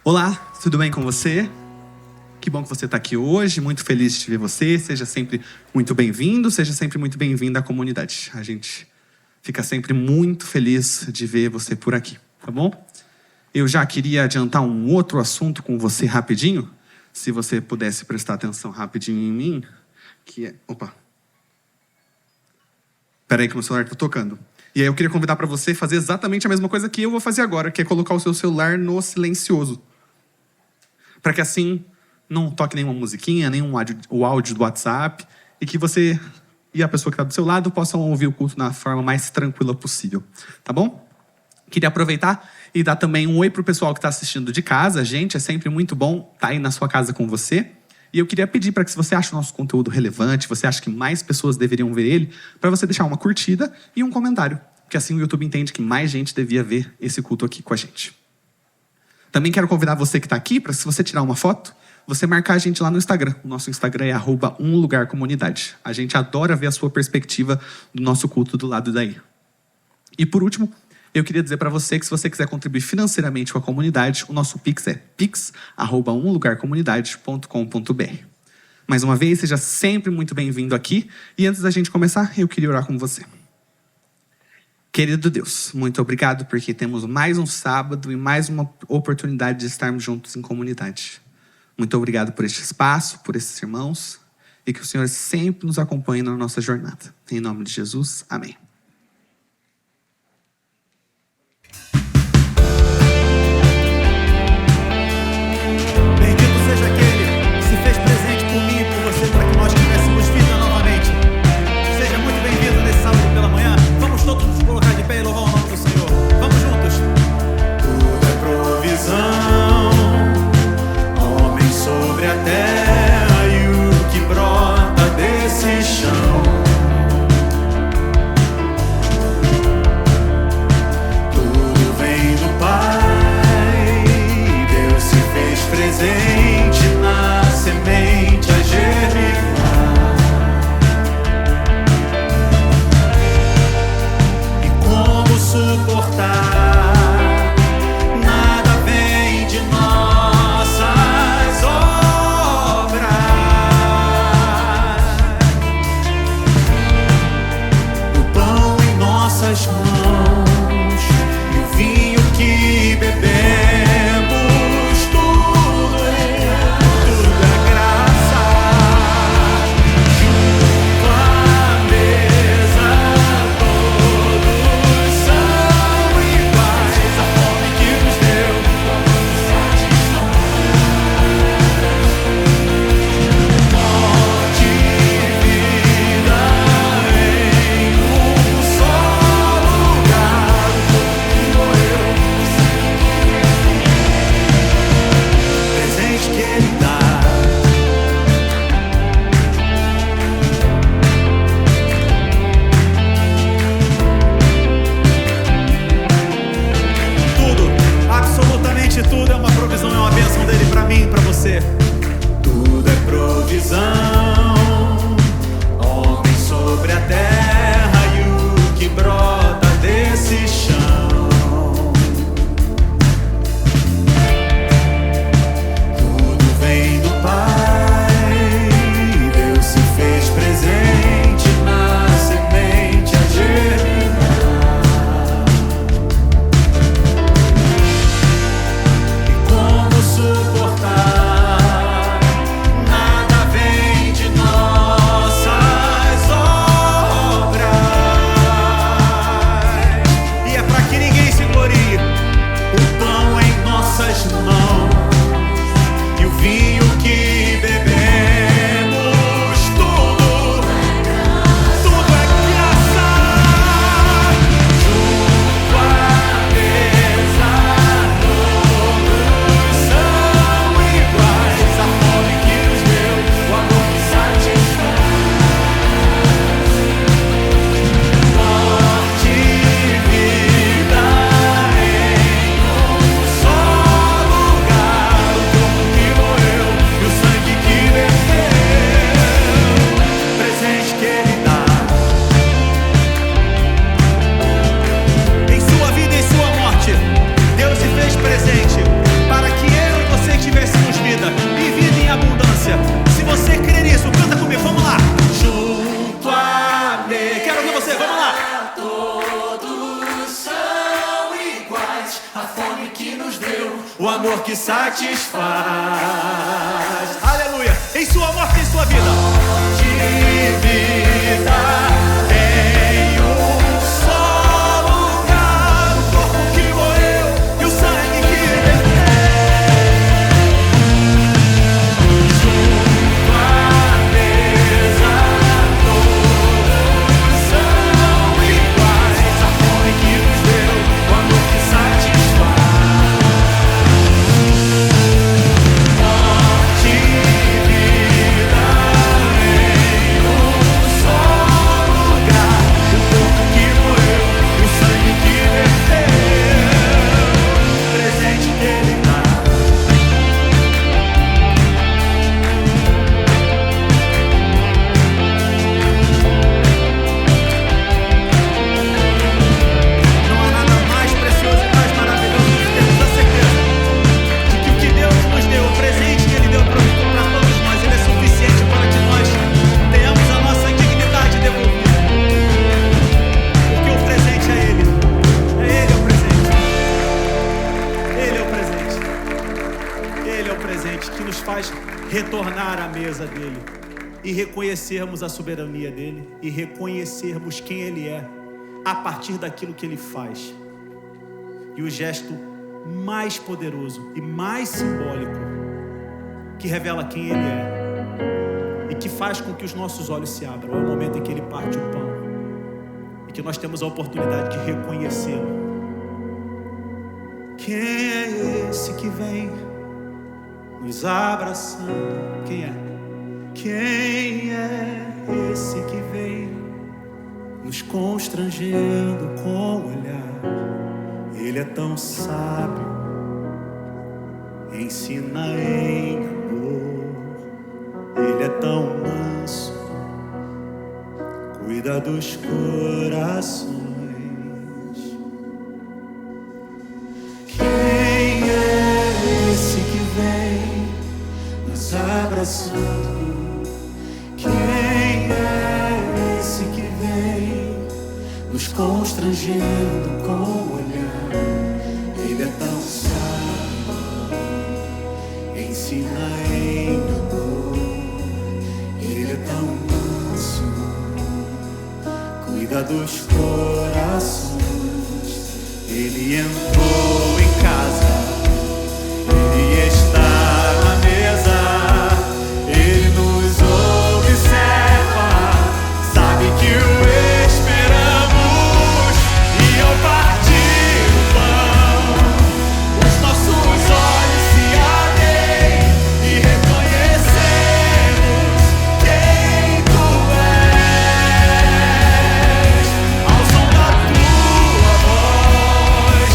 Olá, tudo bem com você? Que bom que você está aqui hoje, muito feliz de te ver você. Seja sempre muito bem-vindo, seja sempre muito bem-vinda à comunidade. A gente fica sempre muito feliz de ver você por aqui, tá bom? Eu já queria adiantar um outro assunto com você rapidinho. Se você pudesse prestar atenção rapidinho em mim, que é... Opa! Peraí que meu celular está tocando. E aí eu queria convidar para você fazer exatamente a mesma coisa que eu vou fazer agora, que é colocar o seu celular no silencioso. Para que assim não toque nenhuma musiquinha, o áudio do WhatsApp, e que você e a pessoa que está do seu lado possam ouvir o culto na forma mais tranquila possível. Tá bom? Queria aproveitar e dar também um oi para o pessoal que está assistindo de casa. Gente, é sempre muito bom estar aí na sua casa com você. E eu queria pedir para que, se você acha o nosso conteúdo relevante, você acha que mais pessoas deveriam ver ele, para você deixar uma curtida e um comentário. Porque assim o YouTube entende que mais gente devia ver esse culto aqui com a gente. Também quero convidar você que está aqui para, se você tirar uma foto, você marcar a gente lá no Instagram. O nosso Instagram é @umlugarcomunidade. A gente adora ver a sua perspectiva do nosso culto do lado daí. E por último, eu queria dizer para você que, se você quiser contribuir financeiramente com a comunidade, o nosso Pix é pix@umlugarcomunidade.com.br. Mais uma vez, seja sempre muito bem-vindo aqui. E antes da gente começar, eu queria orar com você. Querido Deus, muito obrigado porque temos mais um sábado e mais uma oportunidade de estarmos juntos em comunidade. Muito obrigado por este espaço, por esses irmãos, e que o Senhor sempre nos acompanhe na nossa jornada. Em nome de Jesus, amém. Bendito seja aquele que se fez presente por mim e por você para que nós tivéssemos vida novamente. Seja muito bem-vindo nesse sábado pela manhã. Vamos todos nos colocar de pé e louvar o nome do Senhor. Vamos juntos. Tudo é provisão, homem sobre a terra e o que brota desse chão. Tudo vem do Pai, Deus se fez presente na semente a germinar. E como suportar? Nada vem de nossas obras. O pão em nossas mãos e o vinho que bebemos, tudo é graça. Junto à mesa todos são iguais. A fome que nos deu morte e vida em um só lugar. O corpo que morreu, presente que Ele dá. Tudo, absolutamente tudo é uma provisão, é uma bênção dele pra mim e pra você. Tudo é provisão, homem sobre a terra e o que brota desse chão. Tudo vem do Pai, Deus se fez presente na semente a germinar. E como suportar? Nada vem o amor que satisfaz. Aleluia! Em sua morte, em sua vida. De vida em um só lugar, o corpo que morreu e o sangue que verteu. Junto à mesa todos são iguais. A fome que nos deu, o amor que satisfaz. Morte e vida em um só lugar, o corpo que morreu e o sangue que verteu, presente que ele dá. Não há nada mais precioso e mais maravilhoso do que termos a certeza de que o que Deus nos deu, o presente que Ele deu para todos nós, Ele é suficiente para que nós tenhamos a nossa dignidade devolvida. Porque o presente é Ele. Ele é o presente. Ele é o presente. Ele é o presente que nos faz retornar à mesa dEle e reconhecermos a soberania dEle e reconhecermos quem Ele é a partir daquilo que Ele faz. E o gesto mais poderoso e mais simbólico que revela quem Ele é e que faz com que os nossos olhos se abram é o momento em que Ele parte o pão e que nós temos a oportunidade de reconhecê-lo. Quem é esse que vem nos abraçando? Quem é? Quem é esse que vem nos constrangendo com o olhar? Ele é tão sábio, ensina em amor. Ele é tão manso, cuida dos corações. Quem é esse que vem nos abraçando? Quem é esse que vem nos constrangendo com o olhar? Ele é tão sábio, ensina em amor. Ele é tão manso, cuida dos corações. Ele entrou em casa, ele está na mesa, ele nos observa, sabe que o esperamos. E ao partir o pão, os nossos olhos se abrem e reconhecemos quem tu és. Ao som da tua voz,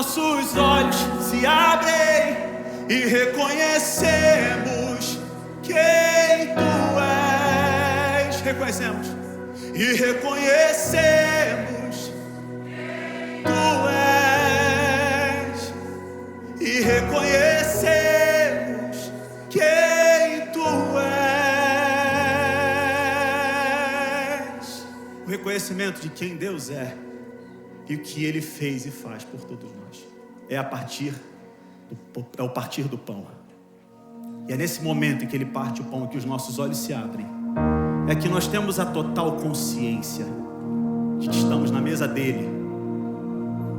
nossos olhos se abrem e reconhecemos quem tu és. Reconhecemos e reconhecemos quem tu és. E reconhecemos quem tu és. O reconhecimento de quem Deus é e o que Ele fez e faz por todos nós é o partir do pão. E é nesse momento em que Ele parte o pão que os nossos olhos se abrem, é que nós temos a total consciência de que estamos na mesa dEle.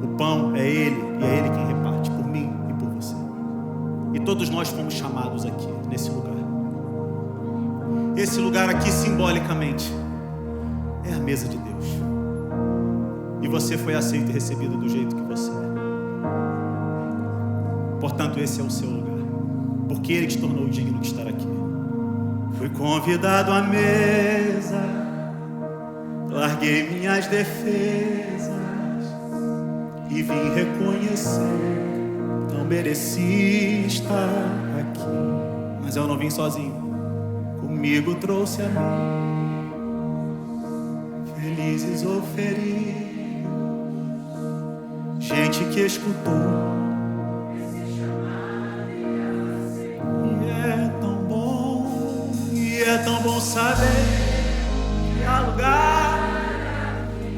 O pão é Ele e é Ele quem reparte por mim e por você. E todos nós fomos chamados aqui, nesse lugar. Esse lugar aqui, simbolicamente, é a mesa de Deus. E você foi aceito e recebido do jeito que você é. Portanto, esse é o seu lugar, porque Ele te tornou digno de estar aqui. Fui convidado à mesa, larguei minhas defesas e vim reconhecer. Não mereci estar aqui, mas eu não vim sozinho. Comigo trouxe a mim, felizes ou feridos, gente que escutou. E é tão bom saber que há lugar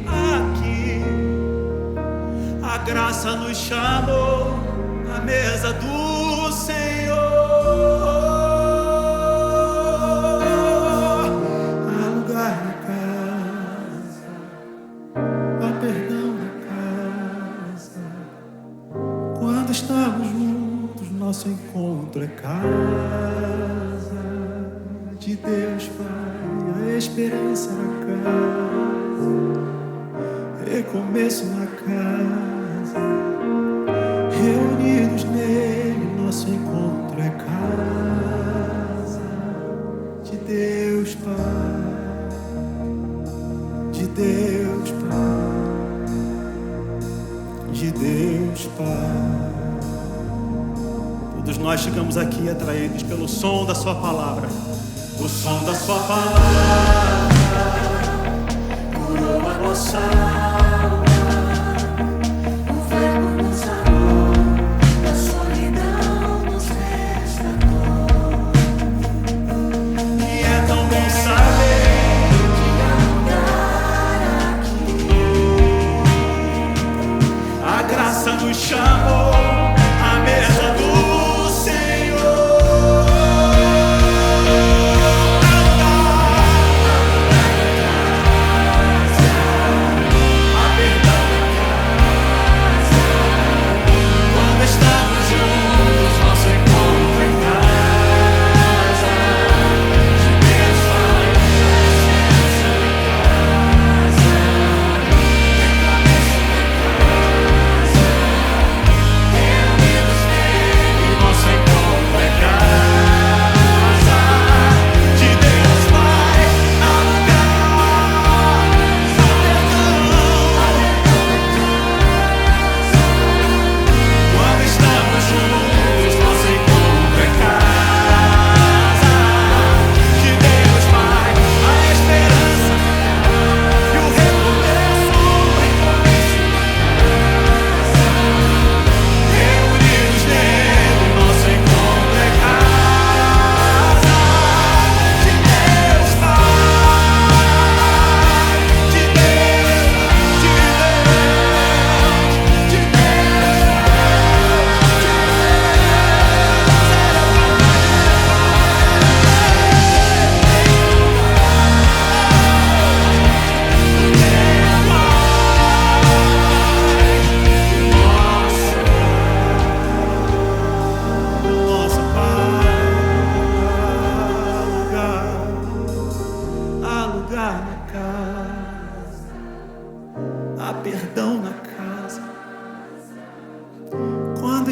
aqui. A graça nos chamou à mesa do Senhor. Há lugar na casa, há perdão na casa. Quando estamos juntos, nosso encontro é casa de Deus, Pai, a esperança na casa, recomeço na casa, reunidos nele, nosso encontro é casa de Deus, Pai, de Deus, Pai, de Deus, Pai. Todos nós chegamos aqui atraídos pelo som da sua palavra. O som da sua palavra curou a nossa alma. O verbo nos amou, da solidão nos resgatou. E é tão bom saber que há lugar aqui. A graça nos chamou à mesa do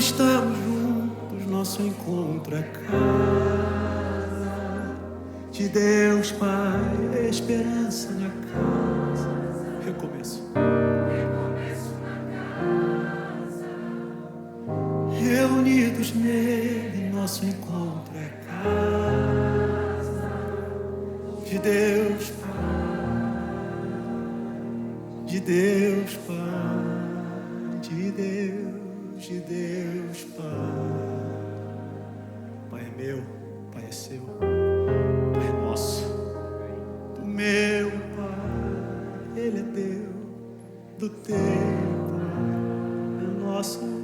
estamos juntos, nosso encontro é casa de Deus, Pai, esperança na casa. Recomeço. unidos nele, nosso encontro é casa de Deus Pai, de Deus Pai, de Deus Pai. Pai é meu, Pai é seu, Pai é nosso, do meu Pai, Ele é teu, do teu Pai, do nosso Pai.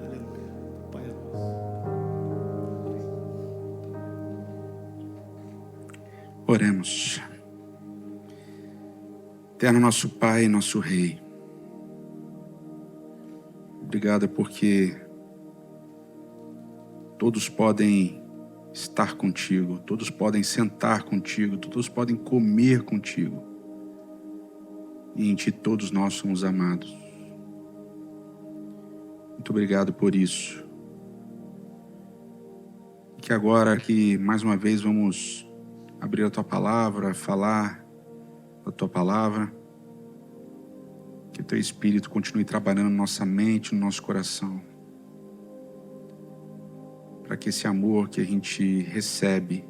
Aleluia, Pai é nosso. Oremos. Eterno nosso Pai, nosso Rei, obrigado porque todos podem estar contigo, todos podem sentar contigo, todos podem comer contigo. E em Ti todos nós somos amados. Muito obrigado por isso. E que agora que mais uma vez vamos abrir a Tua palavra, falar da Tua palavra, que o Teu Espírito continue trabalhando na nossa mente, no nosso coração, para que esse amor que a gente recebe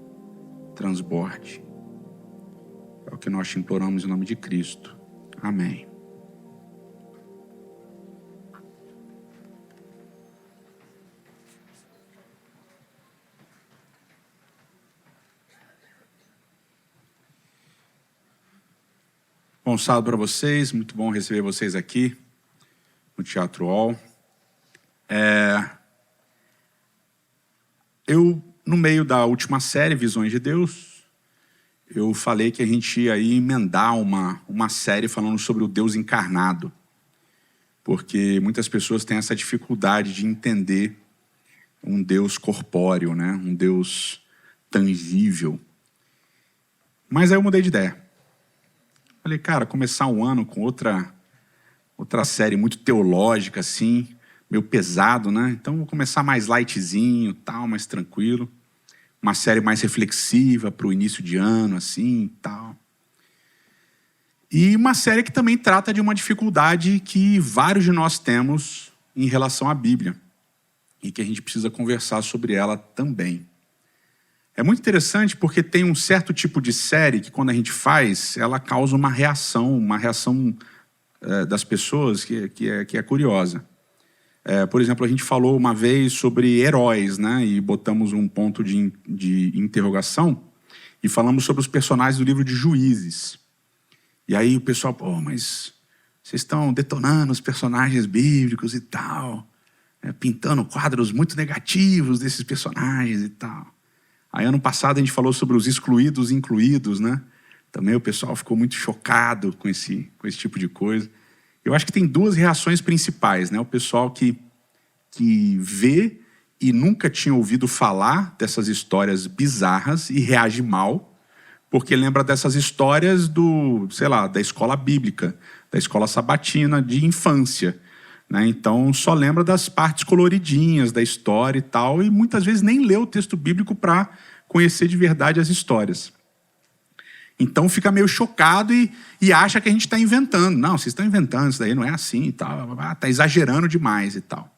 transborde. É o que nós te imploramos em nome de Cristo. Amém. Bom sábado para vocês, muito bom receber vocês aqui no Teatro All. Eu, no meio da última série, Visões de Deus, eu falei que a gente ia aí emendar uma série falando sobre o Deus encarnado, porque muitas pessoas têm essa dificuldade de entender um Deus corpóreo, né? Um Deus tangível. Mas aí eu mudei de ideia. Falei, cara, começar um ano com outra série muito teológica, assim, meio pesado, né? Então vou começar mais lightzinho, tal, mais tranquilo. Uma série mais reflexiva para o início de ano, assim, tal. E uma série que também trata de uma dificuldade que vários de nós temos em relação à Bíblia. E que a gente precisa conversar sobre ela também. É muito interessante porque tem um certo tipo de série que quando a gente faz, ela causa uma reação das pessoas que é curiosa. Por exemplo, a gente falou uma vez sobre heróis, né? E botamos um ponto de interrogação e falamos sobre os personagens do livro de Juízes. E aí o pessoal, pô, mas vocês estão detonando os personagens bíblicos e tal, pintando quadros muito negativos desses personagens e tal. Aí ano passado a gente falou sobre os excluídos e incluídos, né? Também o pessoal ficou muito chocado com esse tipo de coisa. Eu acho que tem duas reações principais, né? O pessoal que vê e nunca tinha ouvido falar dessas histórias bizarras e reage mal, porque lembra dessas histórias da escola bíblica, da escola sabatina de infância, né? Então só lembra das partes coloridinhas da história e tal, e muitas vezes nem lê o texto bíblico para conhecer de verdade as histórias. Então fica meio chocado e acha que a gente está inventando. Não, vocês estão inventando, isso daí não é assim e tal, está exagerando demais e tal.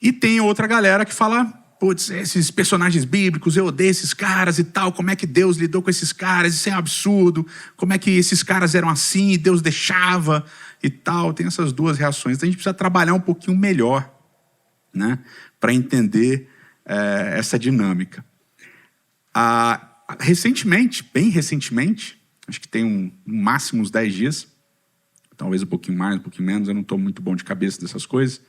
E tem outra galera que fala, putz, esses personagens bíblicos, eu odeio esses caras e tal, como é que Deus lidou com esses caras, isso é um absurdo, como é que esses caras eram assim e Deus deixava e tal. Tem essas duas reações. Então a gente precisa trabalhar um pouquinho melhor, né, para entender essa dinâmica. Bem recentemente, acho que tem no máximo uns 10 dias, talvez um pouquinho mais, um pouquinho menos, eu não estou muito bom de cabeça dessas coisas,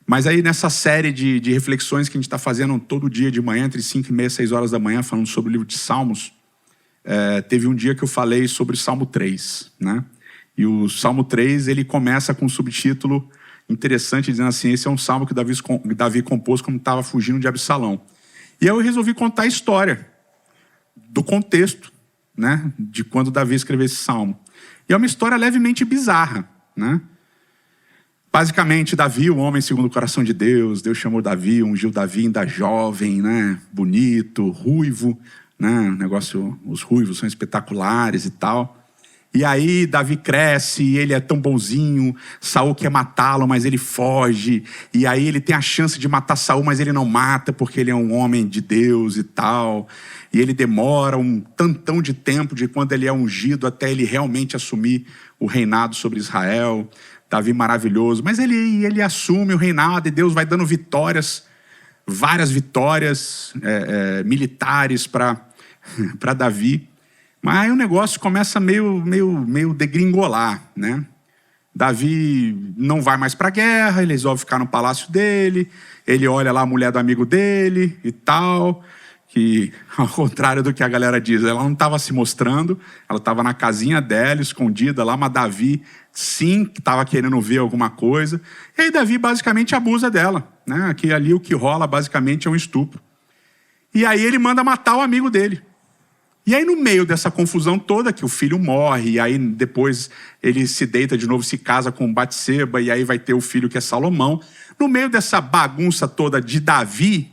mas aí nessa série de reflexões que a gente está fazendo todo dia de manhã, entre 5h30 e 6 horas da manhã, falando sobre o livro de Salmos, teve um dia que eu falei sobre o Salmo 3, né? E o Salmo 3, ele começa com um subtítulo interessante, dizendo assim, esse é um salmo que Davi compôs quando estava fugindo de Absalão. E aí eu resolvi contar a história do contexto, né, de quando Davi escreveu esse salmo. E é uma história levemente bizarra, né? Basicamente, Davi, o homem segundo o coração de Deus, Deus chamou Davi, ungiu Davi ainda jovem, né, bonito, ruivo, né, os ruivos são espetaculares e tal. E aí Davi cresce, e ele é tão bonzinho, Saul quer matá-lo, mas ele foge. E aí ele tem a chance de matar Saul, mas ele não mata, porque ele é um homem de Deus e tal. E ele demora um tantão de tempo de quando ele é ungido até ele realmente assumir o reinado sobre Israel. Davi maravilhoso, mas ele assume o reinado e Deus vai dando vitórias, várias vitórias militares para Davi. Mas aí o negócio começa meio degringolar, né? Davi não vai mais para a guerra, ele resolve ficar no palácio dele, ele olha lá a mulher do amigo dele e tal, que ao contrário do que a galera diz, ela não estava se mostrando, ela estava na casinha dela, escondida lá, mas Davi sim estava querendo ver alguma coisa. E aí Davi basicamente abusa dela, né? Que ali o que rola basicamente é um estupro. E aí ele manda matar o amigo dele. E aí no meio dessa confusão toda, que o filho morre, e aí depois ele se deita de novo, se casa com Batseba, e aí vai ter o filho que é Salomão. No meio dessa bagunça toda de Davi,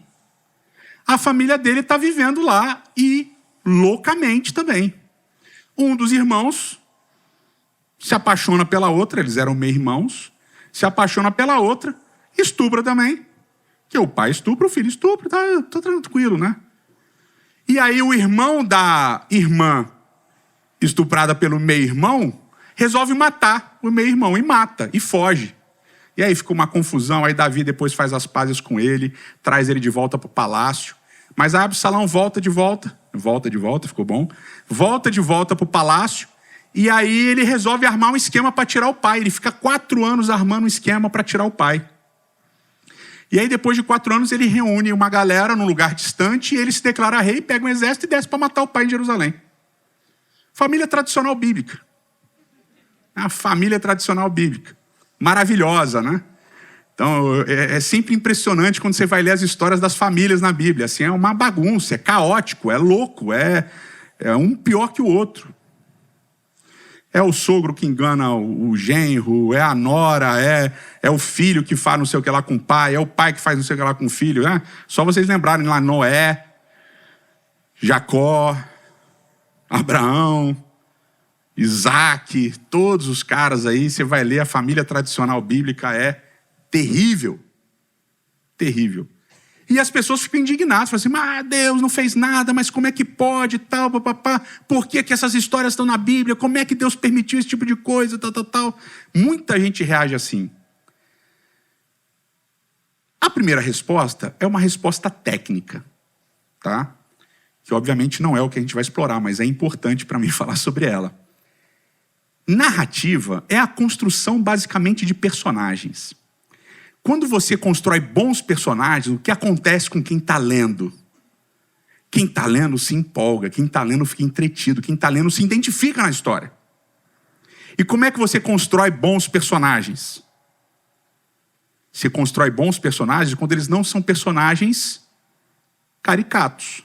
a família dele está vivendo lá e loucamente também. Um dos irmãos se apaixona pela outra, eles eram meio-irmãos, se apaixona pela outra, estupra também. Que o pai estupra, o filho estupra, tá tranquilo, né? E aí o irmão da irmã estuprada pelo meio-irmão resolve matar o meio-irmão, e mata, e foge. E aí fica uma confusão, aí Davi depois faz as pazes com ele, traz ele de volta para o palácio. Mas aí Absalão volta de volta, ficou bom, volta de volta para o palácio, e aí ele resolve armar um esquema para tirar o pai. Ele fica 4 anos armando um esquema para tirar o pai. E aí depois de 4 anos ele reúne uma galera num lugar distante, e ele se declara rei, pega um exército e desce para matar o pai em Jerusalém. Família tradicional bíblica. A família tradicional bíblica. Maravilhosa, né? Então, é sempre impressionante quando você vai ler as histórias das famílias na Bíblia. Assim, é uma bagunça, é caótico, é louco, é um pior que o outro. É o sogro que engana o genro, é a nora, é o filho que faz não sei o que lá com o pai, é o pai que faz não sei o que lá com o filho. Né? Só vocês lembrarem lá Noé, Jacó, Abraão, Isaac, todos os caras aí, você vai ler, a família tradicional bíblica é terrível. Terrível. E as pessoas ficam indignadas, falam assim, mas Deus não fez nada, mas como é que pode, tal, papapá, por que essas histórias estão na Bíblia, como é que Deus permitiu esse tipo de coisa, tal. Muita gente reage assim. A primeira resposta é uma resposta técnica, tá? Que obviamente não é o que a gente vai explorar, mas é importante para mim falar sobre ela. Narrativa é a construção basicamente de personagens. Quando você constrói bons personagens, o que acontece com quem está lendo? Quem está lendo se empolga, quem está lendo fica entretido, quem está lendo se identifica na história. E como é que você constrói bons personagens? Você constrói bons personagens quando eles não são personagens caricatos.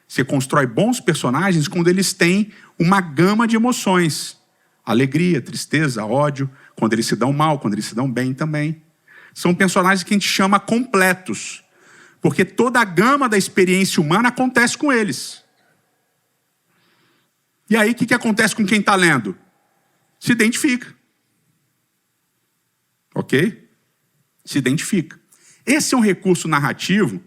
Você constrói bons personagens quando eles têm uma gama de emoções. Alegria, tristeza, ódio, quando eles se dão mal, quando eles se dão bem também. São personagens que a gente chama completos, porque toda a gama da experiência humana acontece com eles. E aí, o que acontece com quem está lendo? Se identifica. Ok? Se identifica. Esse é um recurso narrativo,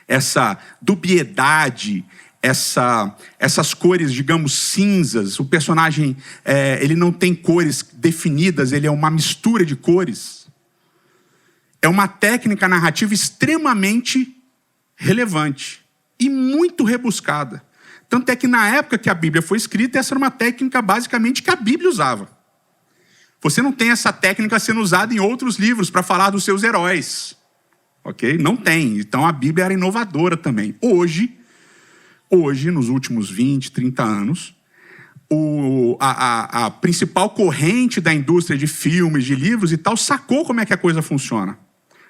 essa dubiedade, essas cores, digamos, cinzas. O personagem, ele não tem cores definidas, ele é uma mistura de cores. É uma técnica narrativa extremamente relevante e muito rebuscada. Tanto é que na época que a Bíblia foi escrita, essa era uma técnica basicamente que a Bíblia usava. Você não tem essa técnica sendo usada em outros livros para falar dos seus heróis. Ok? Não tem. Então a Bíblia era inovadora também. Hoje, nos últimos 20, 30 anos, a principal corrente da indústria de filmes, de livros e tal, sacou como é que a coisa funciona.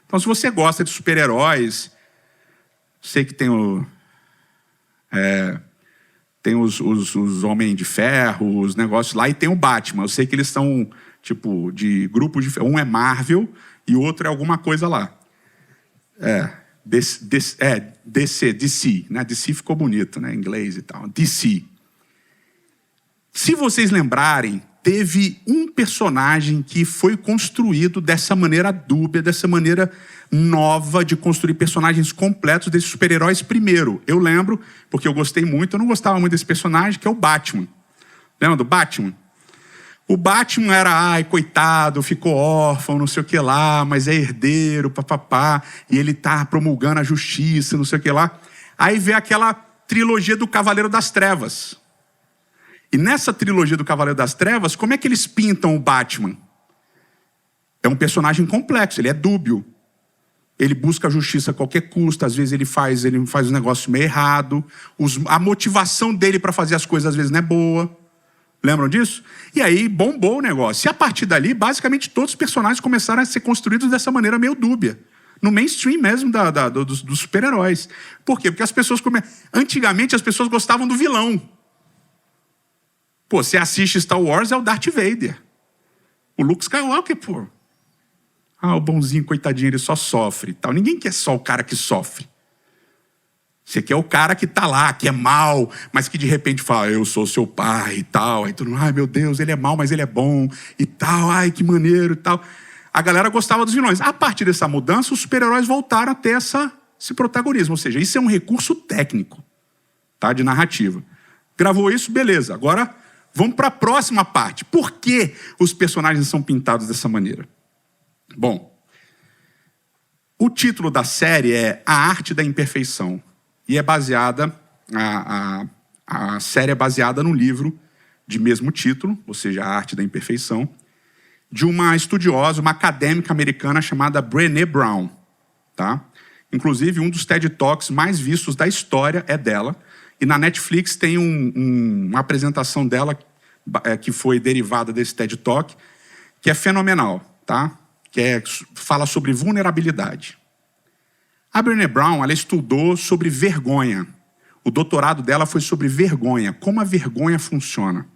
Então, se você gosta de super-heróis, sei que tem os Homens de Ferro, os negócios lá, e tem o Batman. Eu sei que eles são, tipo, de grupos de... Um é Marvel e o outro é alguma coisa lá. DC, né? DC ficou bonito, né? Em inglês e tal. DC. Se vocês lembrarem, teve um personagem que foi construído dessa maneira dúbia, dessa maneira nova de construir personagens completos desses super-heróis primeiro. Eu lembro, porque eu gostei muito, eu não gostava muito desse personagem, que é o Batman. Lembra do Batman? O Batman era, ai, coitado, ficou órfão, não sei o que lá, mas é herdeiro, papapá, e ele tá promulgando a justiça, não sei o que lá. Aí vem aquela trilogia do Cavaleiro das Trevas. E nessa trilogia do Cavaleiro das Trevas, como é que eles pintam o Batman? É um personagem complexo, ele é dúbio. Ele busca a justiça a qualquer custo, às vezes ele faz um negócio meio errado. A motivação dele para fazer as coisas às vezes não é boa. Lembram disso? E aí bombou o negócio. E a partir dali, basicamente todos os personagens começaram a ser construídos dessa maneira meio dúbia. No mainstream mesmo dos super-heróis. Por quê? Porque as pessoas... Antigamente as pessoas gostavam do vilão. Pô, você assiste Star Wars, é o Darth Vader. O Luke Skywalker, pô. Ah, o bonzinho, coitadinho, ele só sofre e tal. Ninguém quer só o cara que sofre. Você quer o cara que tá lá, que é mau, mas que de repente fala, eu sou seu pai e tal. Aí todo mundo, ai meu Deus, ele é mau, mas ele é bom e tal. Ai, que maneiro e tal. A galera gostava dos vilões. A partir dessa mudança, os super-heróis voltaram a ter esse protagonismo. Ou seja, isso é um recurso técnico, tá? De narrativa. Gravou isso, beleza. Agora... vamos para a próxima parte. Por que os personagens são pintados dessa maneira? Bom, o título da série é A Arte da Imperfeição. E é baseada, a série é baseada no livro de mesmo título, ou seja, A Arte da Imperfeição, de uma estudiosa, uma acadêmica americana chamada Brené Brown. Tá? Inclusive, um dos TED Talks mais vistos da história é dela. E na Netflix tem uma apresentação dela que foi derivada desse TED Talk, que é fenomenal, tá? Fala sobre vulnerabilidade. A Brené Brown, ela estudou sobre vergonha. O doutorado dela foi sobre vergonha, como a vergonha funciona.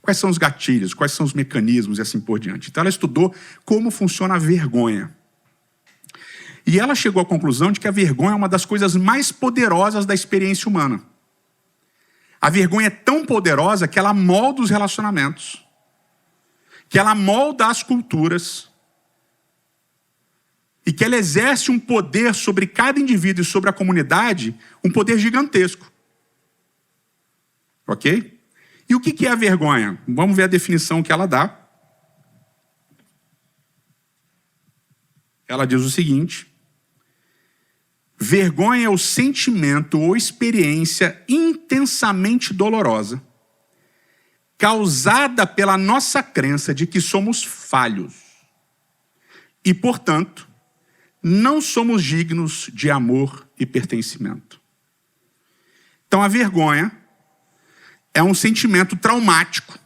Quais são os gatilhos, quais são os mecanismos e assim por diante. Então ela estudou como funciona a vergonha. E ela chegou à conclusão de que a vergonha é uma das coisas mais poderosas da experiência humana. A vergonha é tão poderosa que ela molda os relacionamentos, que ela molda as culturas, e que ela exerce um poder sobre cada indivíduo e sobre a comunidade, um poder gigantesco. Ok? E o que é a vergonha? Vamos ver a definição que ela dá. Ela diz o seguinte: vergonha é o sentimento ou experiência intensamente dolorosa, causada pela nossa crença de que somos falhos e, portanto, não somos dignos de amor e pertencimento. Então, a vergonha é um sentimento traumático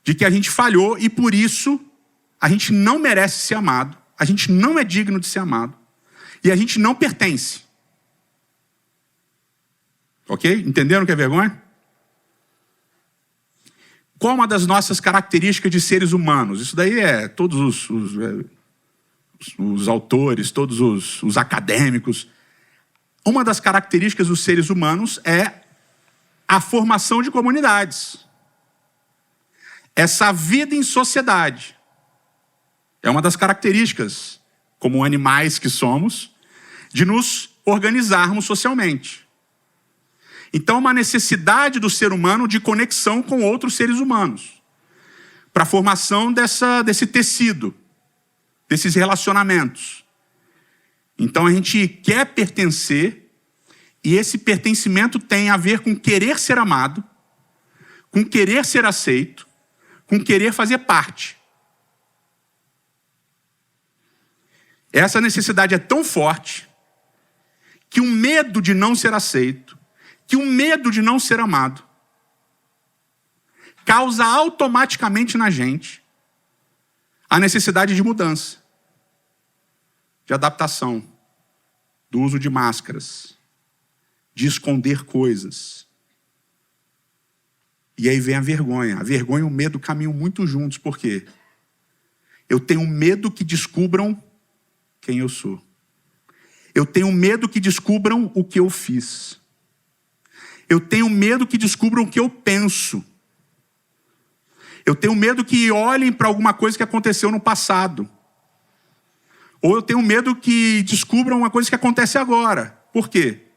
de que a gente falhou e, por isso, a gente não merece ser amado, a gente não é digno de ser amado. E a gente não pertence. Ok? Entenderam o que é vergonha? Qual uma das nossas características de seres humanos? Isso daí é todos os autores, todos os acadêmicos. Uma das características dos seres humanos é a formação de comunidades. Essa vida em sociedade. É uma das características, como animais que somos, de nos organizarmos socialmente. Então, uma necessidade do ser humano de conexão com outros seres humanos, para a formação desse tecido, desses relacionamentos. Então, a gente quer pertencer, e esse pertencimento tem a ver com querer ser amado, com querer ser aceito, com querer fazer parte. Essa necessidade é tão forte que o medo de não ser aceito, que o medo de não ser amado, causa automaticamente na gente a necessidade de mudança, de adaptação, do uso de máscaras, de esconder coisas. E aí vem a vergonha. A vergonha e o medo caminham muito juntos. Por quê? Eu tenho medo que descubram quem eu sou. Eu tenho medo que descubram o que eu fiz. Eu tenho medo que descubram o que eu penso. Eu tenho medo que olhem para alguma coisa que aconteceu no passado. Ou eu tenho medo que descubram uma coisa que acontece agora. Por quê?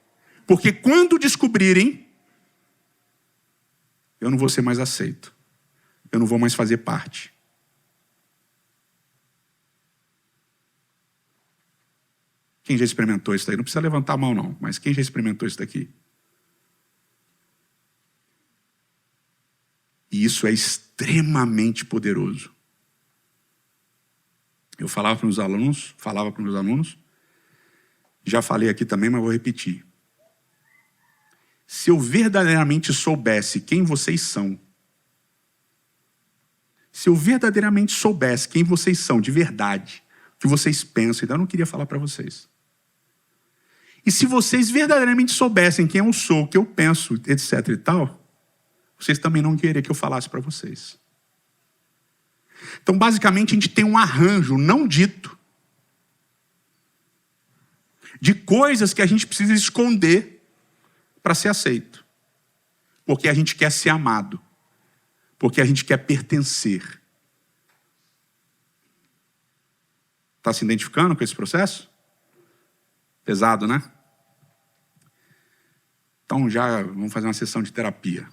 Porque quando descobrirem, eu não vou ser mais aceito. Eu não vou mais fazer parte. Quem já experimentou isso daí? Não precisa levantar a mão, não. Mas quem já experimentou isso daqui? E isso é extremamente poderoso. Eu falava para os meus alunos, já falei aqui também, mas vou repetir. Se eu verdadeiramente soubesse quem vocês são, se eu verdadeiramente soubesse quem vocês são de verdade, o que vocês pensam, então eu não queria falar para vocês. E se vocês verdadeiramente soubessem quem eu sou, o que eu penso, etc e tal, vocês também não queriam que eu falasse para vocês. Então, basicamente, a gente tem um arranjo não dito de coisas que a gente precisa esconder para ser aceito. Porque a gente quer ser amado. Porque a gente quer pertencer. Está se identificando com esse processo? Pesado, né? Então já vamos fazer uma sessão de terapia.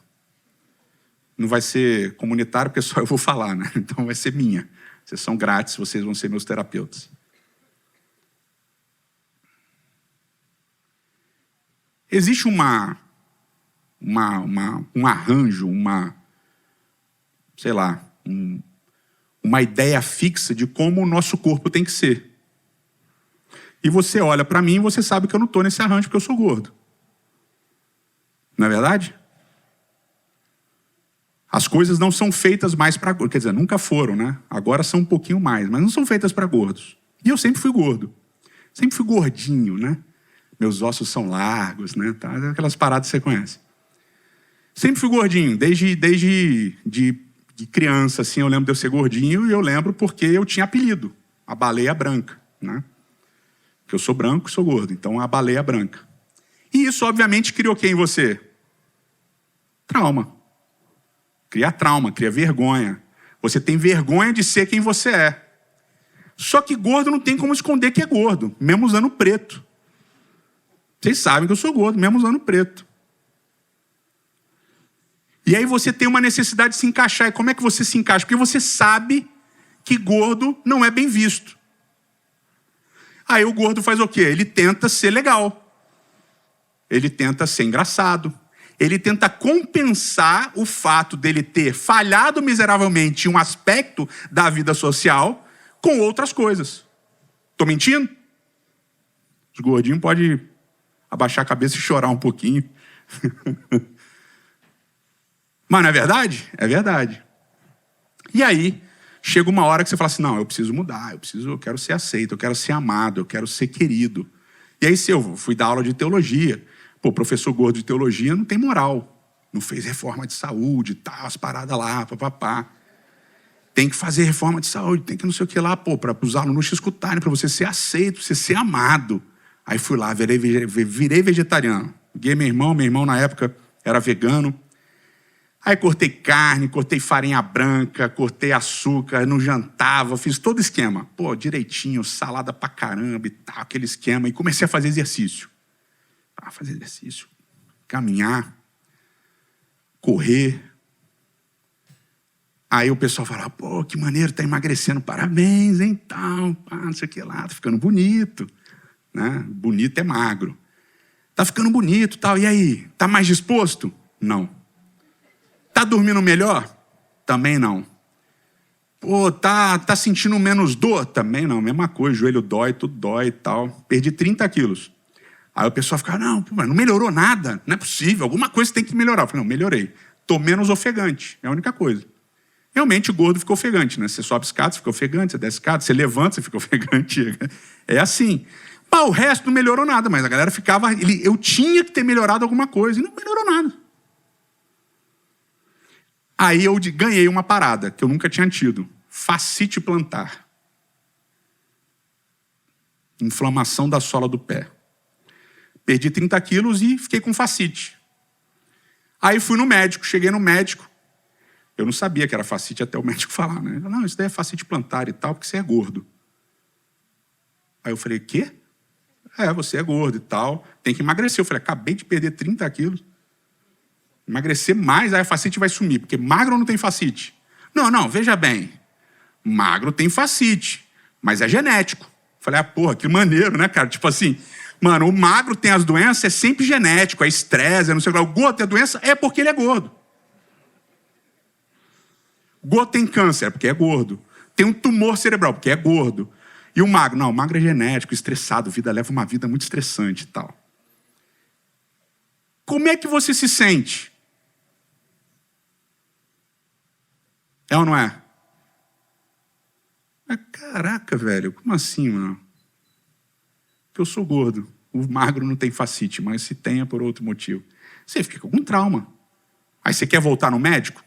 Não vai ser comunitário, porque só eu vou falar, né? Então vai ser minha. Sessão grátis, vocês vão ser meus terapeutas. Existe um arranjo, uma ideia fixa de como o nosso corpo tem que ser. E você olha para mim e você sabe que eu não estou nesse arranjo porque eu sou gordo. Não é verdade? As coisas não são feitas mais para gordos. Quer dizer, nunca foram, né? Agora são um pouquinho mais, mas não são feitas para gordos. E eu sempre fui gordo. Sempre fui gordinho, né? Meus ossos são largos, né? Tá? Aquelas paradas que você conhece. Sempre fui gordinho, desde criança, assim, eu lembro de eu ser gordinho e eu lembro porque eu tinha apelido, a baleia branca, né? Porque eu sou branco e sou gordo, então a baleia branca. E isso, obviamente, criou o que em você? Trauma. Cria trauma, cria vergonha. Você tem vergonha de ser quem você é. Só que gordo não tem como esconder que é gordo, mesmo usando preto. Vocês sabem que eu sou gordo, mesmo usando preto. E aí você tem uma necessidade de se encaixar. E como é que você se encaixa? Porque você sabe que gordo não é bem visto. Aí o gordo faz o quê? Ele tenta ser legal. Ele tenta ser engraçado. Ele tenta compensar o fato dele ter falhado miseravelmente em um aspecto da vida social com outras coisas. Estou mentindo? Os gordinhos podem abaixar a cabeça e chorar um pouquinho. Mas não é verdade? É verdade. E aí, chega uma hora que você fala assim, não, eu preciso mudar, eu quero ser aceito, eu quero ser amado, eu quero ser querido. E aí, se eu fui dar aula de teologia, pô, professor gordo de teologia não tem moral. Não fez reforma de saúde, tá, as paradas lá, papapá. Tem que fazer reforma de saúde, tem que não sei o que lá, pô, para os alunos te escutarem, para você ser aceito, pra você ser amado. Aí fui lá, virei vegetariano. Peguei meu irmão na época era vegano. Aí cortei carne, cortei farinha branca, cortei açúcar, não jantava, fiz todo esquema. Pô, direitinho, salada pra caramba e tal, aquele esquema. E comecei a fazer exercício. Fazer exercício, caminhar, correr. Aí o pessoal fala, pô, que maneiro, tá emagrecendo, parabéns, hein, tal, não sei o que lá, tá ficando bonito. Né? Bonito é magro. Tá ficando bonito, tal, e aí, tá mais disposto? Não. Tá dormindo melhor? Também não. Pô, tá sentindo menos dor? Também não, mesma coisa, joelho dói, tudo dói e tal. Perdi 30 quilos. Aí o pessoal fica, não, pô, mas não melhorou nada, não é possível, alguma coisa tem que melhorar. Eu falei, não, melhorei. Tô menos ofegante, é a única coisa. Realmente o gordo fica ofegante, né? Você sobe escada, você fica ofegante, você desce escada, você levanta, você fica ofegante. É assim. Pá, o resto não melhorou nada, mas a galera ficava... Eu tinha que ter melhorado alguma coisa e não melhorou nada. Aí eu ganhei uma parada que eu nunca tinha tido. Fascite plantar. Inflamação da sola do pé. Perdi 30 quilos e fiquei com fascite. Aí fui no médico, cheguei no médico. Eu não sabia que era fascite até o médico falar, né? Não, isso daí é fascite plantar e tal, porque você é gordo. Aí eu falei, quê? Você é gordo e tal, tem que emagrecer. Eu falei, acabei de perder 30 quilos. Emagrecer mais, aí a fascite vai sumir, porque magro não tem fascite. Não, veja bem. Magro tem fascite, mas é genético. Eu falei, porra, que maneiro, né, cara? Tipo assim, mano, o magro tem as doenças, é sempre genético, é estresse, não sei o que. O gordo tem a doença, é porque ele é gordo. O gordo tem câncer, é porque é gordo. Tem um tumor cerebral, porque é gordo. E o magro? Não, o magro é genético, estressado, leva uma vida muito estressante e tal. Como é que você se sente? É ou não é? Caraca, velho, como assim, mano? Porque eu sou gordo. O magro não tem fascite, mas se tem é por outro motivo. Você fica com algum trauma. Aí você quer voltar no médico?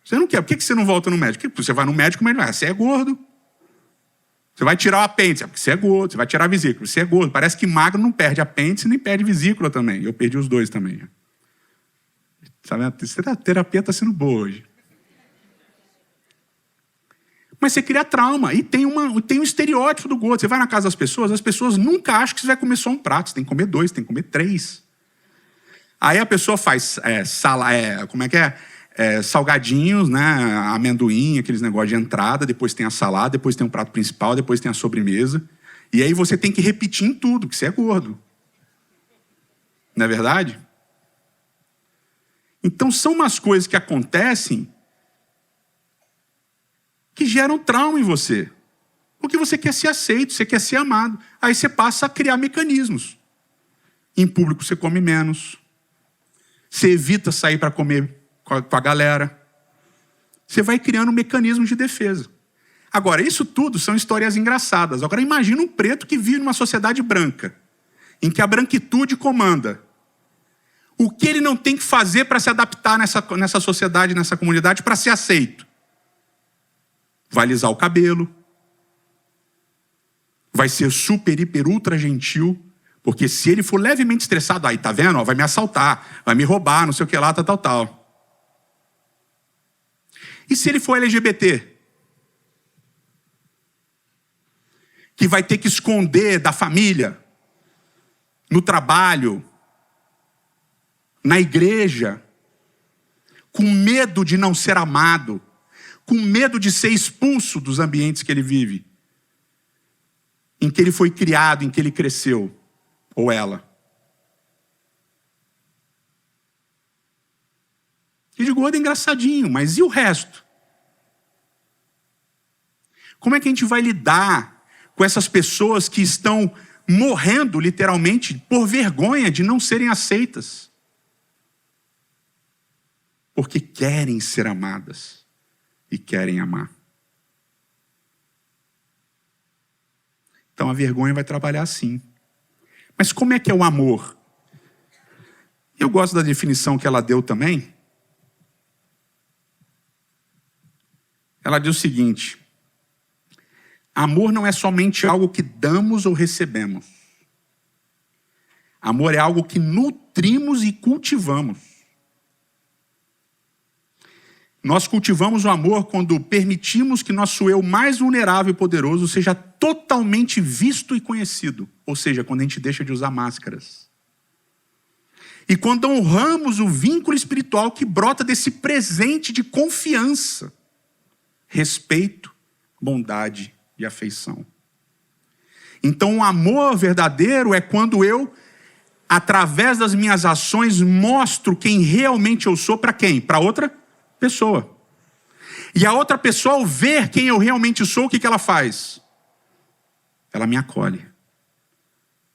Você não quer. Por que você não volta no médico? Porque você vai no médico, mas você é gordo. Você vai tirar o apêndice, porque você é gordo. Você vai tirar a vesícula, você é gordo. Parece que magro não perde apêndice nem perde vesícula também. Eu perdi os dois também. Sabe, a terapia está sendo boa hoje. Mas você cria trauma. E tem um estereótipo do gordo. Você vai na casa das pessoas, as pessoas nunca acham que você vai comer só um prato. Você tem que comer 2, tem que comer 3. Aí a pessoa faz salgadinhos, né? Amendoim, aqueles negócios de entrada. Depois tem a salada, depois tem um prato principal, depois tem a sobremesa. E aí você tem que repetir em tudo, porque você é gordo. Não é verdade? Então são umas coisas que acontecem que geram trauma em você. Porque você quer ser aceito, você quer ser amado. Aí você passa a criar mecanismos. Em público você come menos. Você evita sair para comer com a galera. Você vai criando mecanismos de defesa. Agora, isso tudo são histórias engraçadas. Agora, imagina um preto que vive numa sociedade branca, em que a branquitude comanda. O que ele não tem que fazer para se adaptar nessa sociedade, nessa comunidade, para ser aceito? Vai alisar o cabelo. Vai ser super, hiper, ultra gentil. Porque se ele for levemente estressado, aí tá vendo? Vai me assaltar, vai me roubar, não sei o que lá, tal. E se ele for LGBT? Que vai ter que esconder da família, no trabalho, na igreja, com medo de não ser amado, com medo de ser expulso dos ambientes que ele vive, em que ele foi criado, em que ele cresceu, ou ela. E de gordo é engraçadinho, mas e o resto? Como é que a gente vai lidar com essas pessoas que estão morrendo, literalmente, por vergonha de não serem aceitas? Porque querem ser amadas e querem amar. Então a vergonha vai trabalhar assim. Mas como é que é o amor? Eu gosto da definição que ela deu também. Ela diz o seguinte: amor não é somente algo que damos ou recebemos. Amor é algo que nutrimos e cultivamos. Nós cultivamos o amor quando permitimos que nosso eu mais vulnerável e poderoso seja totalmente visto e conhecido. Ou seja, quando a gente deixa de usar máscaras. E quando honramos o vínculo espiritual que brota desse presente de confiança, respeito, bondade e afeição. Então o amor verdadeiro é quando eu, através das minhas ações, mostro quem realmente eu sou para quem? Para outra pessoa. E a outra pessoa, ao ver quem eu realmente sou, o que ela faz? Ela me acolhe.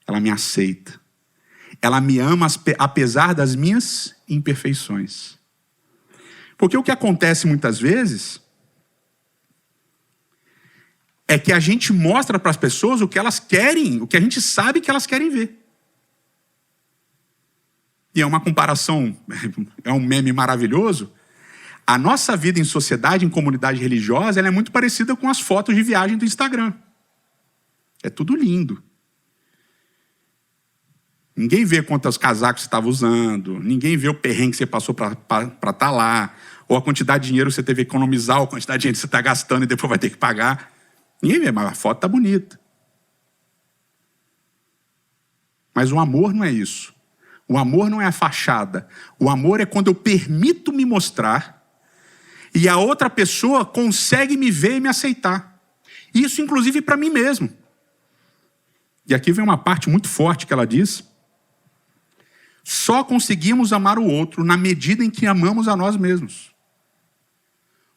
Ela me aceita. Ela me ama apesar das minhas imperfeições. Porque o que acontece muitas vezes é que a gente mostra para as pessoas o que elas querem, o que a gente sabe que elas querem ver. E é uma comparação, é um meme maravilhoso. A nossa vida em sociedade, em comunidade religiosa, ela é muito parecida com as fotos de viagem do Instagram. É tudo lindo. Ninguém vê quantos casacos você estava usando, ninguém vê o perrengue que você passou para estar lá, ou a quantidade de dinheiro que você teve que economizar, ou a quantidade de dinheiro que você está gastando e depois vai ter que pagar. Ninguém vê, mas a foto está bonita. Mas o amor não é isso. O amor não é a fachada. O amor é quando eu permito me mostrar e a outra pessoa consegue me ver e me aceitar. Isso, inclusive, para mim mesmo. E aqui vem uma parte muito forte que ela diz: só conseguimos amar o outro na medida em que amamos a nós mesmos.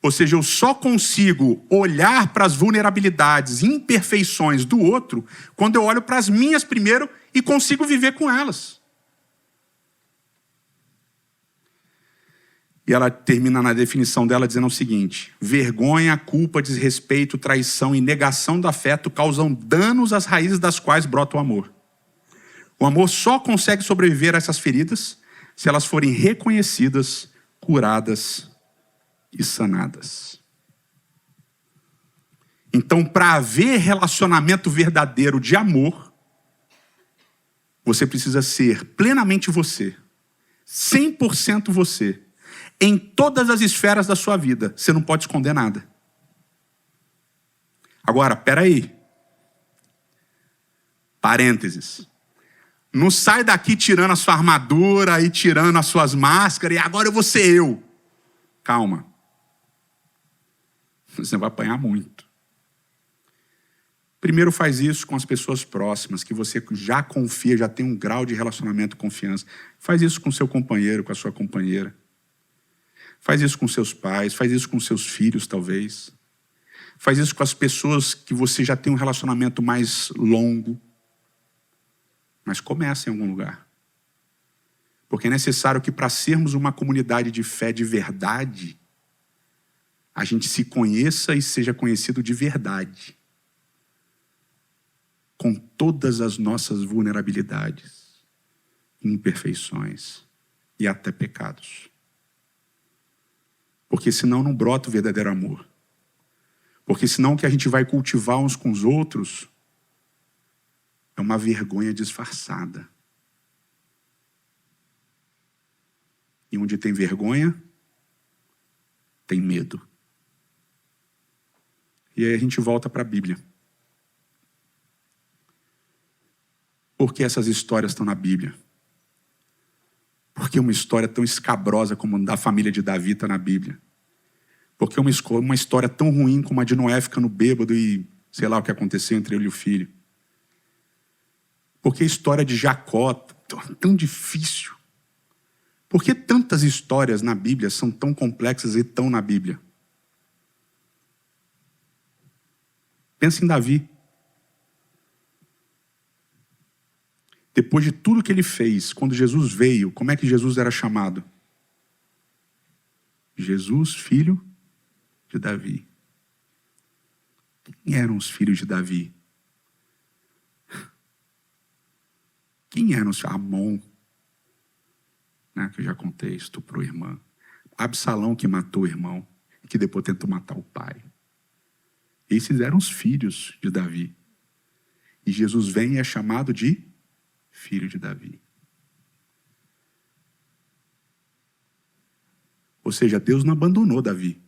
Ou seja, eu só consigo olhar para as vulnerabilidades e imperfeições do outro quando eu olho para as minhas primeiro e consigo viver com elas. E ela termina na definição dela dizendo o seguinte: vergonha, culpa, desrespeito, traição e negação do afeto causam danos às raízes das quais brota o amor. O amor só consegue sobreviver a essas feridas se elas forem reconhecidas, curadas e sanadas. Então, para haver relacionamento verdadeiro de amor, você precisa ser plenamente você, 100% você, em todas as esferas da sua vida. Você não pode esconder nada. Agora, peraí. Parênteses. Não sai daqui tirando a sua armadura e tirando as suas máscaras e agora eu vou ser eu. Calma. Você vai apanhar muito. Primeiro faz isso com as pessoas próximas, que você já confia, já tem um grau de relacionamento e confiança. Faz isso com seu companheiro, com a sua companheira. Faz isso com seus pais, faz isso com seus filhos, talvez. Faz isso com as pessoas que você já tem um relacionamento mais longo. Mas começa em algum lugar. Porque é necessário que, para sermos uma comunidade de fé de verdade, a gente se conheça e seja conhecido de verdade. Com todas as nossas vulnerabilidades, imperfeições e até pecados. Porque senão não brota o verdadeiro amor. Porque senão o que a gente vai cultivar uns com os outros é uma vergonha disfarçada. E onde tem vergonha, tem medo. E aí a gente volta para a Bíblia. Por que essas histórias estão na Bíblia? Por que uma história tão escabrosa como a da família de Davi está na Bíblia? Por que uma história tão ruim como a de Noé ficando bêbado e sei lá o que aconteceu entre ele e o filho? Por que a história de Jacó tão difícil? Por que tantas histórias na Bíblia são tão complexas e tão na Bíblia? Pensa em Davi. Depois de tudo que ele fez, quando Jesus veio, como é que Jesus era chamado? Jesus, filho de Davi. Quem eram os filhos de Davi? Quem eram os filhos? Amon, né, que eu já contei, estuprou a irmã. Absalão, que matou o irmão, que depois tentou matar o pai. Esses eram os filhos de Davi. E Jesus vem e é chamado de filho de Davi. Ou seja, Deus não abandonou Davi.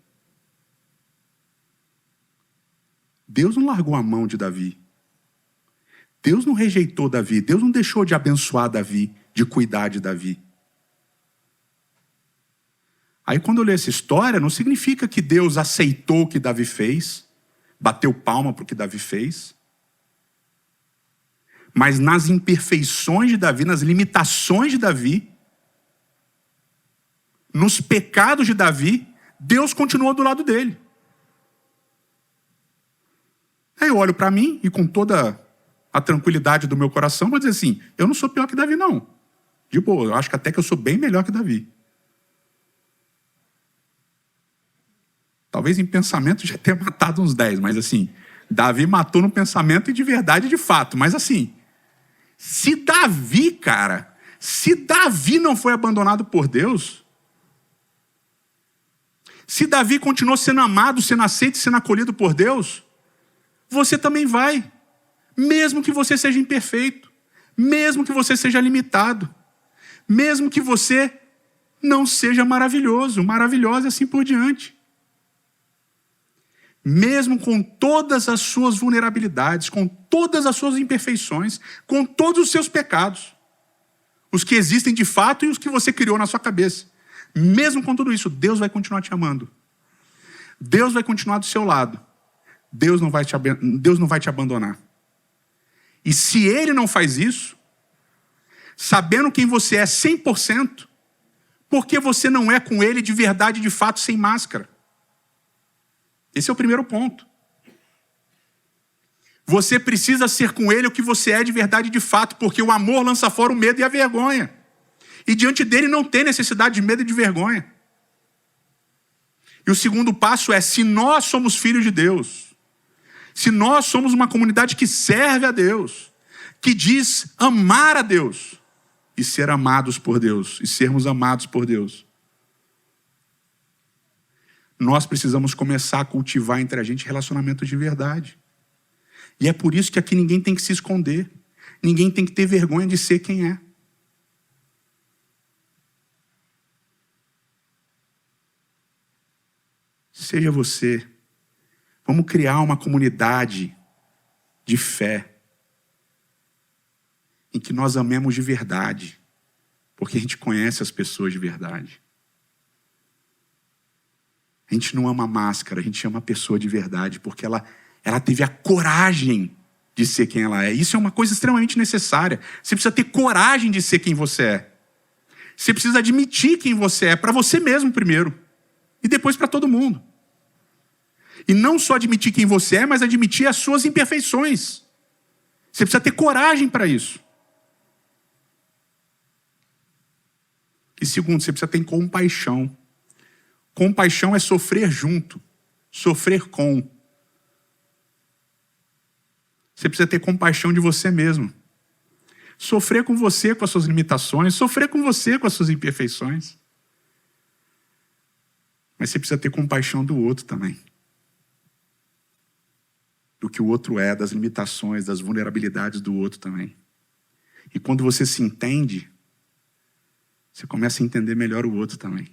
Deus não largou a mão de Davi. Deus não rejeitou Davi. Deus não deixou de abençoar Davi, de cuidar de Davi. Aí quando eu leio essa história, não significa que Deus aceitou o que Davi fez, bateu palma para o que Davi fez. Mas nas imperfeições de Davi, nas limitações de Davi, nos pecados de Davi, Deus continuou do lado dele. Aí eu olho para mim e com toda a tranquilidade do meu coração vou dizer assim, eu não sou pior que Davi não. De boa, eu acho que até que eu sou bem melhor que Davi. Talvez em pensamento já tenha matado uns 10, mas assim, Davi matou no pensamento e de verdade, de fato. Mas assim, se Davi não foi abandonado por Deus, se Davi continuou sendo amado, sendo aceito, sendo acolhido por Deus, você também vai. Mesmo que você seja imperfeito, mesmo que você seja limitado, mesmo que você não seja maravilhoso, maravilhosa e assim por diante. Mesmo com todas as suas vulnerabilidades, com todas as suas imperfeições, com todos os seus pecados, os que existem de fato e os que você criou na sua cabeça. Mesmo com tudo isso, Deus vai continuar te amando. Deus vai continuar do seu lado. Deus não vai te abandonar. E se Ele não faz isso, sabendo quem você é 100%, por que você não é com Ele de verdade, de fato, sem máscara? Esse é o primeiro ponto. Você precisa ser com Ele o que você é de verdade, de fato, porque o amor lança fora o medo e a vergonha. E diante dele não tem necessidade de medo e de vergonha. E o segundo passo é, se nós somos filhos de Deus, se nós somos uma comunidade que serve a Deus, que diz amar a Deus e ser amados por Deus, e sermos amados por Deus, nós precisamos começar a cultivar entre a gente relacionamento de verdade. E é por isso que aqui ninguém tem que se esconder, ninguém tem que ter vergonha de ser quem é. Seja você. Vamos criar uma comunidade de fé, em que nós amemos de verdade, porque a gente conhece as pessoas de verdade. A gente não ama máscara, a gente ama a pessoa de verdade, porque ela teve a coragem de ser quem ela é. Isso é uma coisa extremamente necessária. Você precisa ter coragem de ser quem você é. Você precisa admitir quem você é, para você mesmo primeiro, e depois para todo mundo. E não só admitir quem você é, mas admitir as suas imperfeições. Você precisa ter coragem para isso. E segundo, você precisa ter compaixão. Compaixão é sofrer junto, sofrer com. Você precisa ter compaixão de você mesmo. Sofrer com você com as suas limitações, sofrer com você com as suas imperfeições. Mas você precisa ter compaixão do outro também. Do que o outro é, das limitações, das vulnerabilidades do outro também. E quando você se entende, você começa a entender melhor o outro também.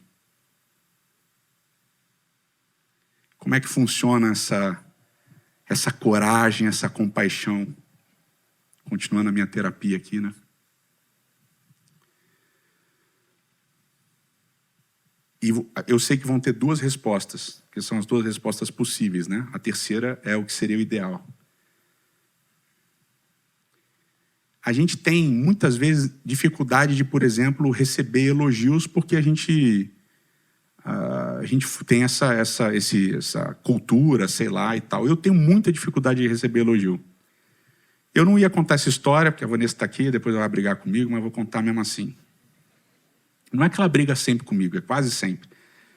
Como é que funciona essa coragem, essa compaixão? Continuando a minha terapia aqui, né? E eu sei que vão ter duas respostas, que são as duas respostas possíveis, né? A terceira é o que seria o ideal. A gente tem, muitas vezes, dificuldade de, por exemplo, receber elogios, porque a gente tem essa cultura, sei lá, e tal. Eu tenho muita dificuldade de receber elogio. Eu não ia contar essa história, porque a Vanessa está aqui, depois ela vai brigar comigo, mas vou contar mesmo assim. Não é que ela briga sempre comigo, é quase sempre.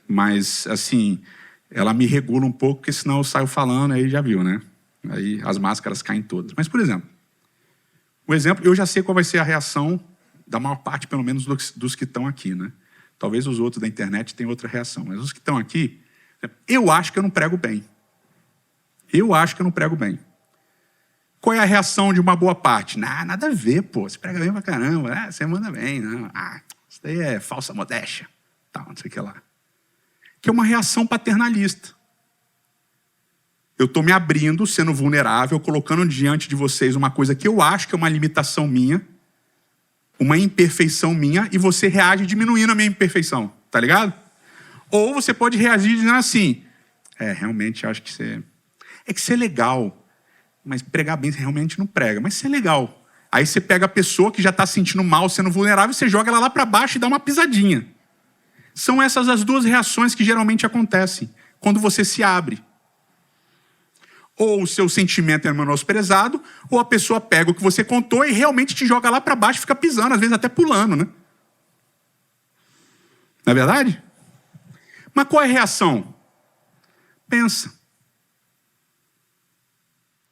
Mas, assim, ela me regula um pouco, porque senão eu saio falando, aí já viu, né? Aí as máscaras caem todas. Mas, por exemplo, eu já sei qual vai ser a reação da maior parte, pelo menos, dos que estão aqui, né? Talvez os outros da internet tenham outra reação, mas os que estão aqui, eu acho que eu não prego bem. Eu acho que eu não prego bem. Qual é a reação de uma boa parte? Nada a ver, pô. Você prega bem pra caramba. Você manda bem. Não. Isso daí é falsa modéstia. Tal, não sei o que lá. Que é uma reação paternalista. Eu estou me abrindo, sendo vulnerável, colocando diante de vocês uma coisa que eu acho que é uma limitação minha, uma imperfeição minha, e você reage diminuindo a minha imperfeição. Tá ligado? Ou você pode reagir dizendo assim, realmente acho que você... É que você é legal, mas pregar bem você realmente não prega, mas você é legal. Aí você pega a pessoa que já está se sentindo mal, sendo vulnerável, e você joga ela lá para baixo e dá uma pisadinha. São essas as duas reações que geralmente acontecem quando você se abre. Ou o seu sentimento é menosprezado, ou a pessoa pega o que você contou e realmente te joga lá para baixo e fica pisando, às vezes até pulando, né? Não é verdade? Mas qual é a reação? Pensa.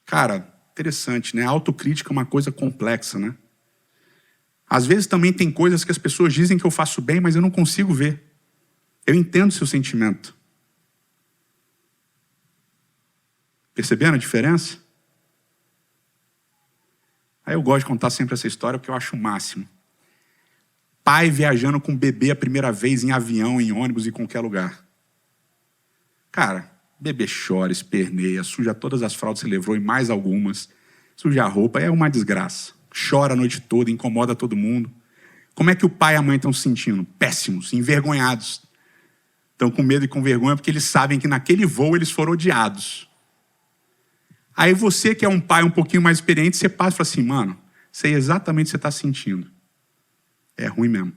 Cara, interessante, né? A autocrítica é uma coisa complexa, né? Às vezes também tem coisas que as pessoas dizem que eu faço bem, mas eu não consigo ver. Eu entendo o seu sentimento. Perceberam a diferença? Aí eu gosto de contar sempre essa história porque eu acho o máximo. Pai viajando com bebê a primeira vez em avião, em ônibus, em qualquer lugar. Cara, bebê chora, esperneia, suja todas as fraldas que você levou e mais algumas. Suja a roupa, é uma desgraça. Chora a noite toda, incomoda todo mundo. Como é que o pai e a mãe estão se sentindo? Péssimos, envergonhados. Estão com medo e com vergonha porque eles sabem que naquele voo eles foram odiados. Aí você que é um pai um pouquinho mais experiente, você passa e fala assim, mano, sei exatamente o que você está sentindo. É ruim mesmo.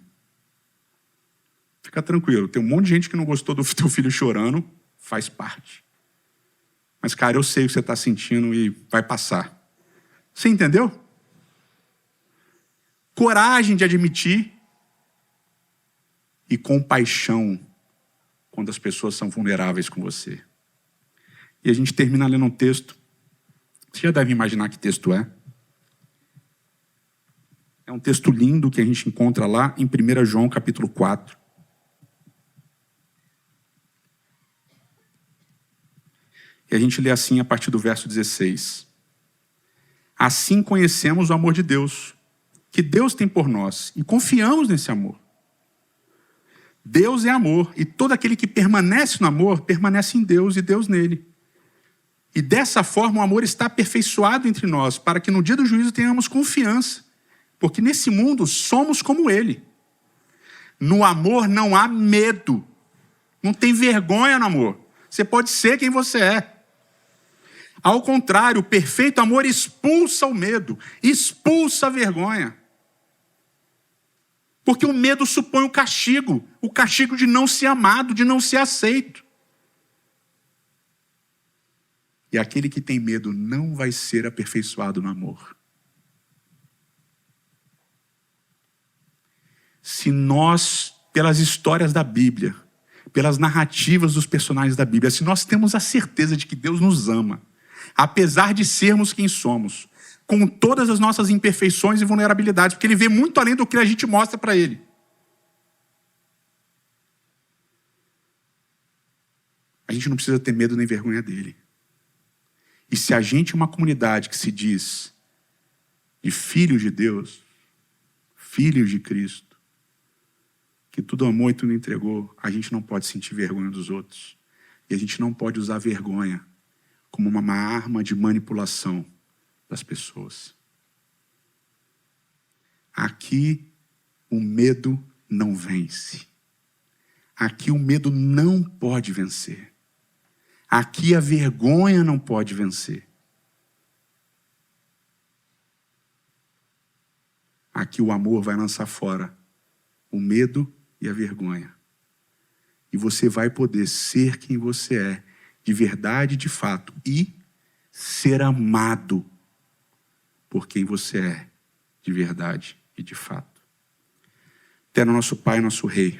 Fica tranquilo, tem um monte de gente que não gostou do teu filho chorando, faz parte. Mas, cara, eu sei o que você está sentindo e vai passar. Você entendeu? Coragem de admitir e compaixão quando as pessoas são vulneráveis com você. E a gente termina lendo um texto. Você já deve imaginar que texto é. É um texto lindo que a gente encontra lá em 1 João capítulo 4. E a gente lê assim a partir do verso 16. Assim conhecemos o amor de Deus, que Deus tem por nós, e confiamos nesse amor. Deus é amor, e todo aquele que permanece no amor, permanece em Deus e Deus nele. E dessa forma o amor está aperfeiçoado entre nós, para que no dia do juízo tenhamos confiança, porque nesse mundo somos como ele. No amor não há medo, não tem vergonha no amor. Você pode ser quem você é. Ao contrário, o perfeito amor expulsa o medo, expulsa a vergonha. Porque o medo supõe o castigo de não ser amado, de não ser aceito. E aquele que tem medo não vai ser aperfeiçoado no amor. Se nós, pelas histórias da Bíblia, pelas narrativas dos personagens da Bíblia, se nós temos a certeza de que Deus nos ama, apesar de sermos quem somos, com todas as nossas imperfeições e vulnerabilidades, porque Ele vê muito além do que a gente mostra para Ele. A gente não precisa ter medo nem vergonha dEle. E se a gente é uma comunidade que se diz de filhos de Deus, filhos de Cristo, que tudo amou e tudo entregou, a gente não pode sentir vergonha dos outros. E a gente não pode usar vergonha como uma arma de manipulação das pessoas. Aqui o medo não vence. Aqui o medo não pode vencer. Aqui a vergonha não pode vencer. Aqui o amor vai lançar fora o medo e a vergonha. E você vai poder ser quem você é, de verdade e de fato, e ser amado por quem você é, de verdade e de fato. Eterno nosso Pai, nosso Rei,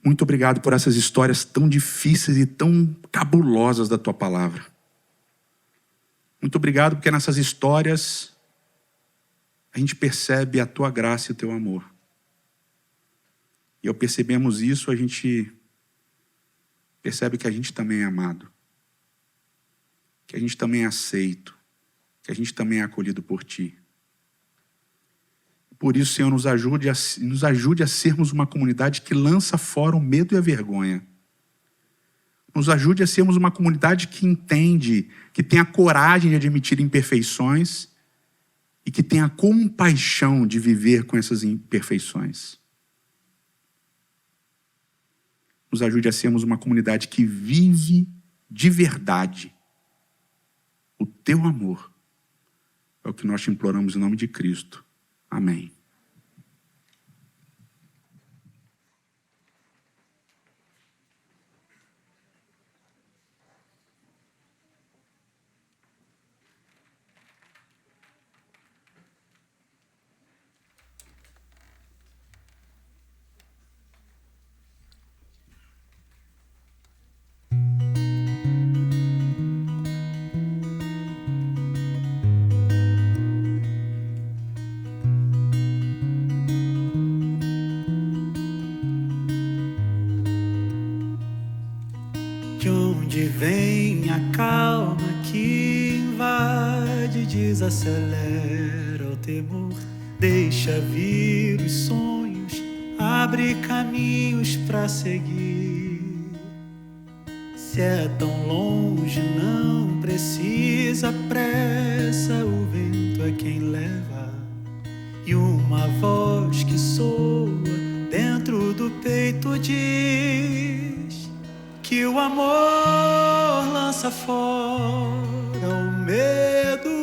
muito obrigado por essas histórias tão difíceis e tão cabulosas da Tua palavra. Muito obrigado porque nessas histórias a gente percebe a Tua graça e o Teu amor. E ao percebermos isso, a gente percebe que a gente também é amado, que a gente também é aceito, que a gente também é acolhido por Ti. Por isso, Senhor, nos ajude a sermos uma comunidade que lança fora o medo e a vergonha. Nos ajude a sermos uma comunidade que entende, que tem a coragem de admitir imperfeições e que tem a compaixão de viver com essas imperfeições. Nos ajude a sermos uma comunidade que vive de verdade o Teu amor. É o que nós te imploramos em nome de Cristo. Amém. De onde vem a calma que invade desacelera o temor, deixa vir os sonhos, abre caminhos pra seguir. Se é tão longe, não precisa pressa, o vento é quem leva. E uma voz que soa dentro do peito diz que o amor lança fora o medo,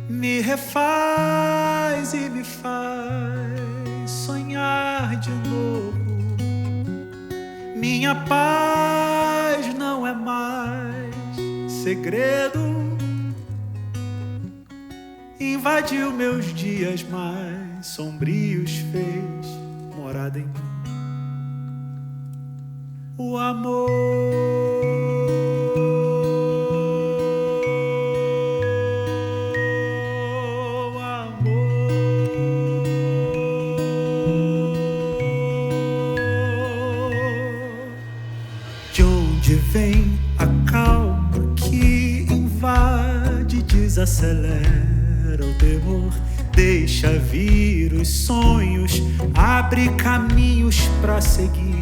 me refaz e me faz sonhar de novo. Minha paz não é mais segredo, invadiu meus dias mais sombrios, fez morada em mim. O amor, o amor. De onde vem a calma que invade, desacelera o terror, deixa vir os sonhos, abre caminhos pra seguir.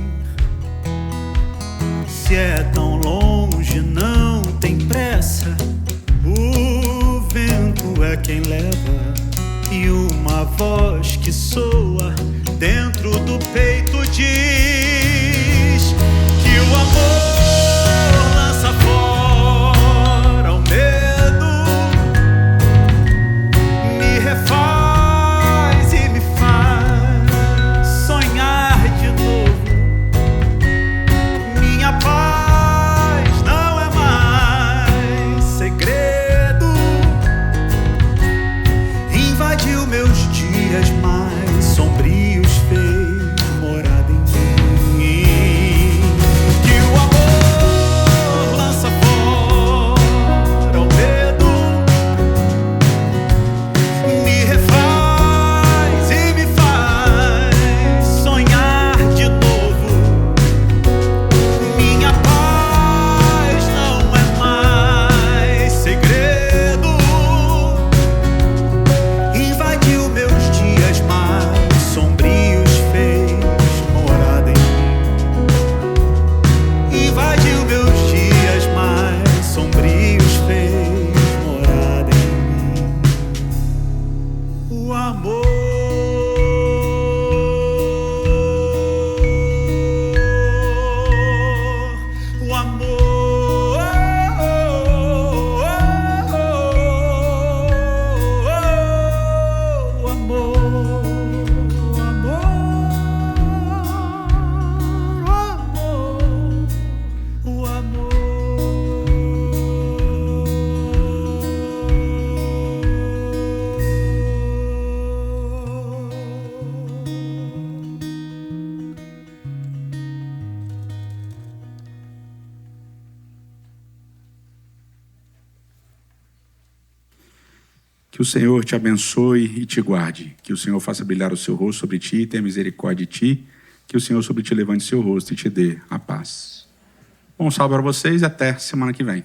Se é tão longe, não tem pressa, o vento é quem leva. E uma voz que soa dentro do peito diz que o amor lança fora o medo, me refaz e me faz sonhar de novo. Minha paz não é mais segredo, invadiu meus dias mais sombrios, fez morada em mim. Que o amor lança fora o medo, me refaz e me faz sonhar de novo. Minha paz não é mais segredo, invadiu meus dias mais sombrios, fez morada em mim. Invadiu meus dias mais sombrios, fez morada em mim. O amor, o amor, o amor, o amor. Que o Senhor te abençoe e te guarde. Que o Senhor faça brilhar o seu rosto sobre ti e tenha misericórdia de ti. Que o Senhor sobre ti levante seu rosto e te dê a paz. Bom sábado para vocês e até semana que vem.